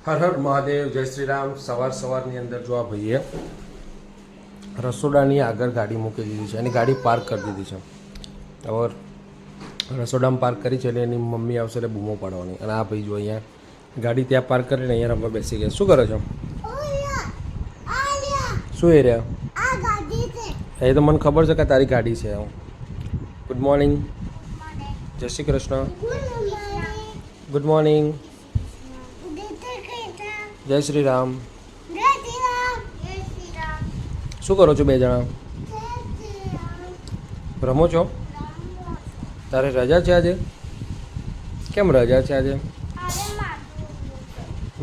હર હર મહાદેવ, જય શ્રી રામ. સવારની અંદર જો આ ભાઈએ રસોડાની આગળ ગાડી મૂકી દીધી છે, એની ગાડી પાર્ક કરી દીધી છે. હવે રસોડામાં પાર્ક કરી છે એટલે એની મમ્મી આવશે એટલે બૂમો પાડવાની. અને આ ભાઈ જો અહીંયા ગાડી ત્યાં પાર્ક કરીને અહીંયા રમવા બેસી ગયા. શું કરો છો? શું એ રહ્યા? એ તો મને ખબર છે કે તારી ગાડી છે. ગુડ મોર્નિંગ, જય શ્રી કૃષ્ણ. ગુડ મોર્નિંગ, જય શ્રી રામ. શું કરો છો બે જણા? રમો છો? તારે રજા છે આજે? કેમ રજા છે આજે?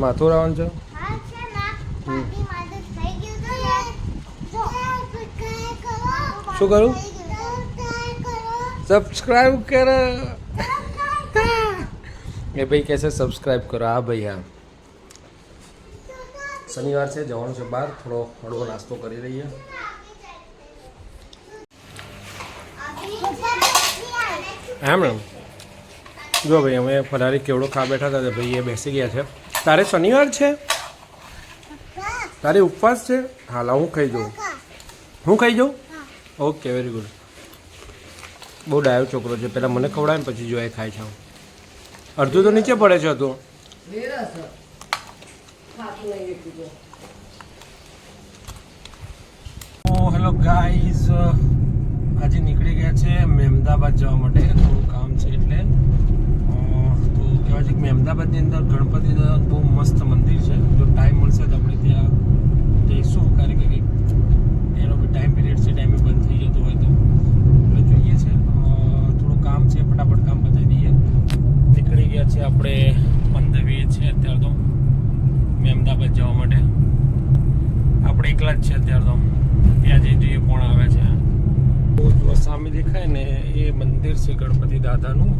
માથું રાવણ છે? શું કરું? સબસ્ક્રાઈબ કરો. એ ભાઈ કહે છે સબસ્ક્રાઈબ કરો. હા ભાઈ, હા. શનિવાર છે, જવાનું છે બહાર, થોડો હળવો નાસ્તો કરી લઈએ. એમ ને? જો ભાઈ અમે ફરારી કેવડો ખા બેઠા હતા, ભાઈ એ બેસી ગયા છે. તારે શનિવાર છે? તારે ઉપવાસ છે? હા, લા હું ખાઈ જાઉં. હું ખાઈ જાઉં? Okay, very good. બહુ ડાયો છોકરો છે. પહેલાં મને ખવડાવે ને પછી જો એ ખાય છે. અડધું તો નીચે પડે છે હતું. હેલો ગાઈઝ, આજે નીકળી ગયા છે મહેમદાબાદ જવા માટે. થોડું કામ છે એટલે તો કહેવાય છે કે મહેમદાબાદની અંદર ગણપતિ બહુ મસ્ત મંદિર છે. જો ટાઈમ મળશે તો આપણે ત્યાં જઈશું, કારણ કે એનો બી ટાઈમ પીરિયડ છે, ટાઈમે બંધ થઈ જતો હોય તો એટલે જોઈએ છે. થોડું કામ છે, ફટાફટ કામ બતાવી દઈએ. નીકળી ગયા છે આપણે 15-20 છે અત્યારે તો મહેમદાબાદ જવા માટે. આપણે એકલા જ છે અત્યારે તો. ત્યાં જઈ જોઈએ કોણ આવે છે. જો સામે દેખાય ને એ મંદિર છે ગણપતિ દાદાનું.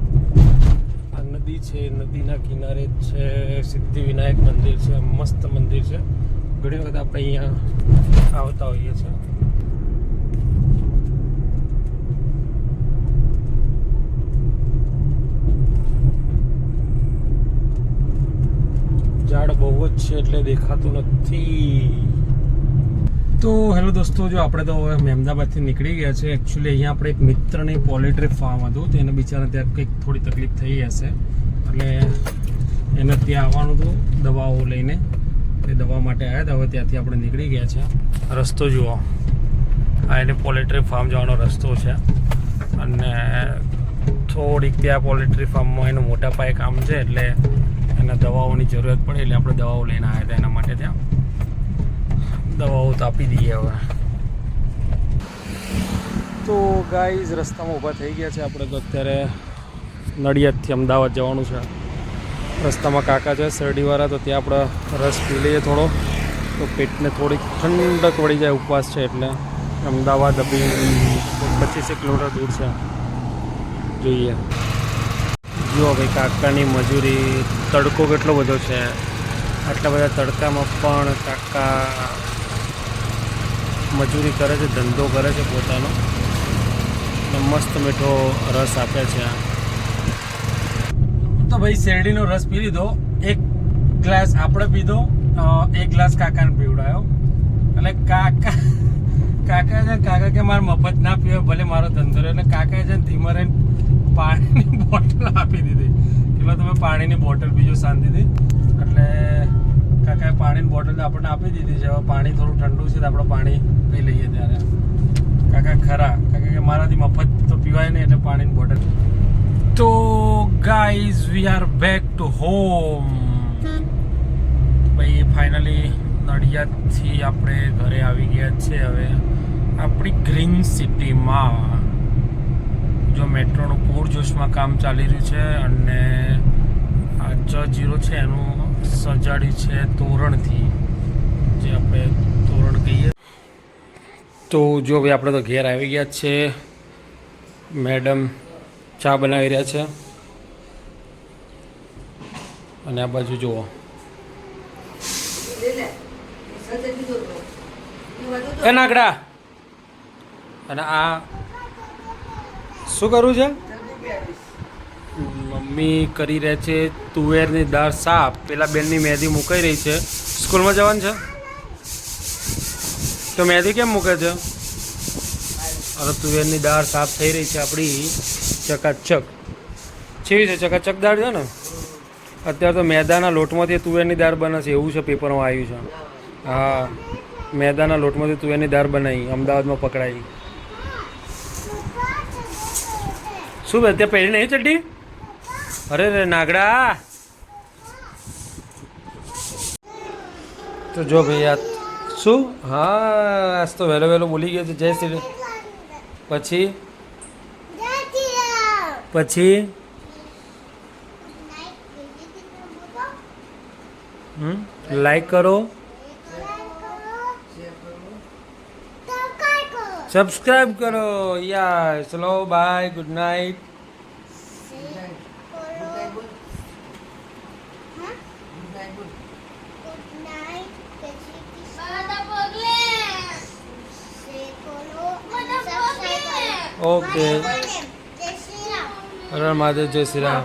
આ નદી છે, નદીના કિનારે જ છે સિદ્ધિ વિનાયક મંદિર છે. મસ્ત મંદિર છે. ઘણી વખત આપણે અહીંયા આવતા હોઈએ છીએ. ઝાડ બહુ જ છે એટલે દેખાતું નથી. તો હેલો દોસ્તો, જો આપણે તો હવે મહેમદાબાદથી નીકળી ગયા છે. એકચ્યુઅલી અહીંયા આપણે એક મિત્રની પોલ્ટ્રી ફાર્મ હતું, તો એને બિચારા ત્યાં કંઈક થોડી તકલીફ થઈ હશે એટલે એને ત્યાં આવવાનું હતું દવાઓ લઈને. એ દવા માટે આવ્યા હતા. હવે ત્યાંથી આપણે નીકળી ગયા છે. રસ્તો જુઓ, આ એને પોલ્ટ્રી ફાર્મ જવાનો રસ્તો છે. અને થોડીક ત્યાં પોલ્ટ્રી ફાર્મમાં એનું મોટા પાયે કામ છે એટલે એને દવાઓની જરૂરત પડે એટલે આપણે દવાઓ લઈને આવ્યા હતા. એના માટે ત્યાં દવાઓ તો આપી દઈએ હવે. તો ગાઈઝ રસ્તામાં ઊભા થઈ ગયા છે આપણે તો. અત્યારે નડિયાદથી અમદાવાદ જવાનું છે. રસ્તામાં કાકા છે શેરડીવાળા, તો ત્યાં આપણે રસ પી લઈએ થોડો, તો પેટને થોડીક ઠંડક વળી જાય. ઉપવાસ છે એટલે. અમદાવાદ અભી 25 કિલોમીટર દૂર છે. જોઈએ. જુઓ ભાઈ કાકાની મજૂરી. તડકો કેટલો બધો છે. આટલા બધા તડકામાં પણ કાકા મજૂરી કરે છે, ધંધો કરે છે પોતાનો. મસ્ત મીઠો રસ આપે છે. તો ભાઈ શેરડીનો રસ પી લીધો. એક ગ્લાસ આપણે પીધો, એક ગ્લાસ કાકાને પીવડાયો. એટલે કાકા કે મારે મફત ના પીવે, ભલે મારો ધંધો રહ્યો. એટલે કાકાએ છે ને ધીમે રહીને પાણીની બોટલ આપી દીધી. એટલે તમે પાણીની બોટલ પીજો શાંતિથી. એટલે કાકાએ પાણીની બોટલ આપણને આપી દીધી છે. હવે પાણી થોડું ઠંડુ છે તો આપણે પાણી પી લઈએ. ત્યારે કાકા કે મારાથી મફત તો પીવાય નહીં એટલે પાણીની બોટલ. તો guys we are back to home. ભાઈ ફાઇનલી નડિયાદથી આપણે ઘરે આવી ગયા છે. હવે આપણી ગ્રીન સિટીમાં જો મેટ્રોનું પૂરજોશમાં કામ ચાલી રહ્યું છે. અને આ J0 છે એનું સજાડ્યું છે તોરણથી, જે આપણે તોરણ કહીએ. તો જો ભાઈ આપણે તો ઘેર આવી ગયા છે. મેડમ ચા બનાવી રહ્યા છે. અને આ બાજુ જુઓ, એ નાગડા. અને આ શું કરવું છે? મમ્મી કરી રહે છે તુવેરની દાળ સાફ. પેલા બેનની મહેંદી મુકાઈ રહી છે. સ્કૂલમાં જવાનું છે તો મહેંદી કેમ મૂકે છે? હવે તુવેરની દાળ સાફ થઈ રહી છે આપણી ચકાચક. કેવી છે? ચકાચક દાળ છે ને. અત્યારે તો મેદાના લોટમાંથી તુવેરની દાળ બને છે એવું છે, પેપરમાં આવ્યું છે. હા, મેદાના લોટમાંથી તુવેરની દાળ બનાવી, અમદાવાદમાં પકડાઈ. શું બે ત્યાં પહેરી નહીં ચડ્ડી? અરે રે નાગડા. તો જો ભાઈ આ શું? હા, આજ તો વહેલો વહેલો બોલી ગયો છે જય શ્રી. પછી લાઈક કરો, સબસ્ક્રાઈબ કરો. યા ચલો બાય, ગુડ નાઇટ. ઓકે. હર મહાદેવ, જય શ્રી રામ.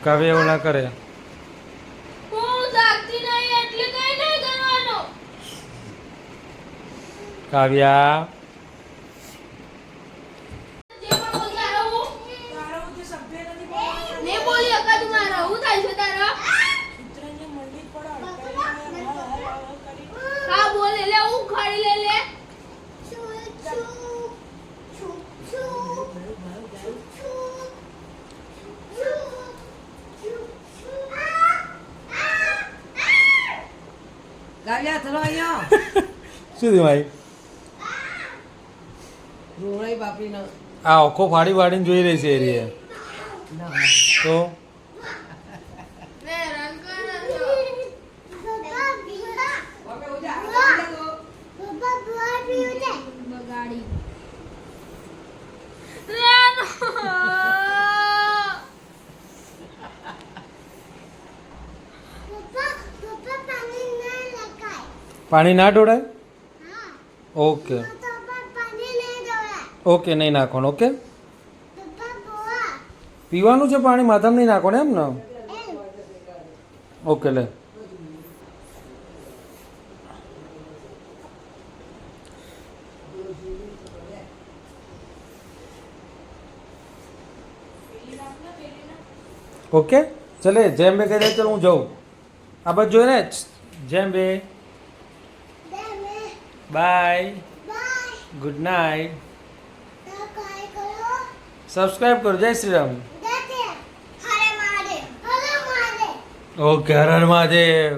કાવ્ય એવું ના કરે. કાવ્યા શું થયું ભાઈ? આ આખો ફાડી ફાડીને જોઈ રહી છે એરિયે તો પાણી ના ઢોળાય? ઓકે ઓકે, નહીં નાખવાનું. ઓકે, પીવાનું છે પાણી, માથામાં નહીં નાખવાનું એમ ને? ઓકે લે. ઓકે ચલે જેમ બે કહી દે. ચલો હું જાઉં. આ બાજુ જોઈ ને જેમ બે. By, good night. સબસ્ક્રાઈબ કરો. જય શ્રી રામ. ઓકે, હર હર મહાદેવ.